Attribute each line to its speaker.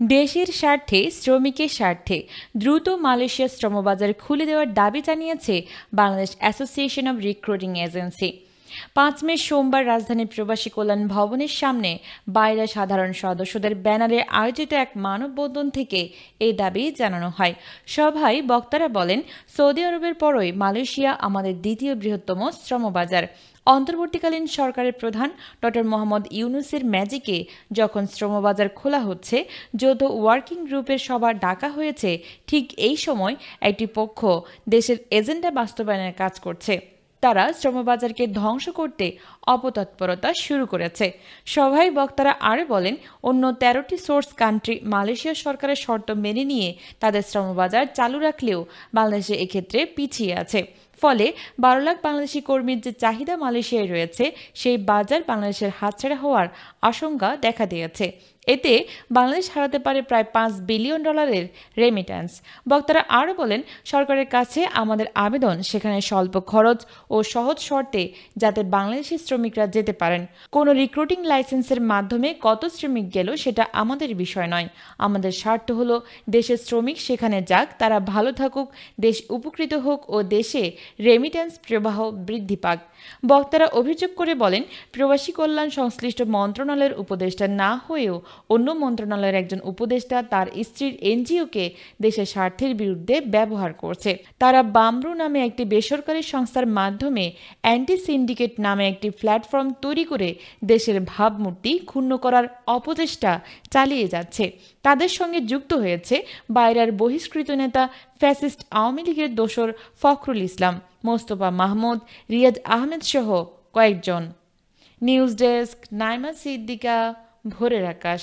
Speaker 1: দেশের স্বার্থে শ্রমিকের স্বার্থে দ্রুত মালয়েশিয়ার শ্রমবাজার খুলে দেওয়ার দাবি জানিয়েছে Bangladesh association of recruiting agency. 5 মে সোমবার রাজধানীর প্রবাসী কল্যাণ ভবনের সামনে বাইরা সাধারণ সদস্যদের ব্যানারে আয়োজিত এক মানববন্ধন থেকে এই দাবি জানানো হয়। সভায় বক্তারা বলেন, সৌদি আরবের পরই মালয়েশিয়া আমাদের দ্বিতীয় বৃহত্তম শ্রমবাজার। অন্তর্বর্তীকালীন সরকারের প্রধান মোহাম্মদ ইউনূসের ম্যাজিকে যখন শ্রমবাজার খোলা হচ্ছে, যৌথ ওয়ার্কিং গ্রুপের সভা ডাকা হয়েছে, ঠিক এই সময় একটি পক্ষ দেশের এজেন্ডা বাস্তবায়নের কাজ করছে। তারা শ্রমবাজারকে ধ্বংস করতে অপতৎপরতা শুরু করেছে। সভায় বক্তারা আরও বলেন, অন্য 13টি সোর্স কান্ট্রি মালয়েশিয়া সরকারের শর্ত মেনে নিয়ে তাদের শ্রমবাজার চালু রাখলেও বাংলাদেশে এক্ষেত্রে পিছিয়ে আছে। ফলে 12 লাখ বাংলাদেশি কর্মীর যে চাহিদা মালয়েশিয়ায় রয়েছে, সেই বাজার বাংলাদেশের হাতছাড়া হওয়ার আশঙ্কা দেখা দিয়েছে। এতে বাংলাদেশ হারাতে পারে প্রায় $5 বিলিয়ন রেমিট্যান্স। বক্তারা আরও বলেন, সরকারের কাছে আমাদের আবেদন সেখানে স্বল্প খরচ ও সহজ শর্তে যাতে বাংলাদেশি শ্রমিকরা যেতে পারেন। কোনো রিক্রুটিং লাইসেন্সের মাধ্যমে কত শ্রমিক গেল সেটা আমাদের বিষয় নয়। আমাদের স্বার্থ হলো দেশের শ্রমিক সেখানে যাক, তারা ভালো থাকুক, দেশ উপকৃত হোক ও দেশে রেমিট্যান্স প্রবাহ বৃদ্ধি পাক। বক্তারা অভিযোগ করে বলেন, প্রবাসী কল্যাণ সংশ্লিষ্ট মন্ত্রণালয়ের উপদেষ্টা না হয়েও অন্য মন্ত্রণালয়ের একজন উপদেষ্টা তার স্ত্রীর এনজিওকে দেশের স্বার্থের বিরুদ্ধে ব্যবহার করছে। তারা বামরু নামে একটি বেসরকারি সংস্থার মাধ্যমে অ্যান্টি সিন্ডিকেট নামে একটি প্ল্যাটফর্ম তৈরি করে দেশের ভাবমূর্তি ক্ষুণ্ণ করার অপচেষ্টা চালিয়ে যাচ্ছে। তাদের সঙ্গে যুক্ত হয়েছে বাইরের বহিষ্কৃত নেতা ফ্যাসিস্ট আওয়ামী লীগের দোসর ফখরুল ইসলাম, মোস্তফা মাহমুদ, রিয়াজ আহমেদ সহ কয়েকজন। নিউজ ডেস্ক, নাইমা সিদ্দিকা, ভোরের আকাশ।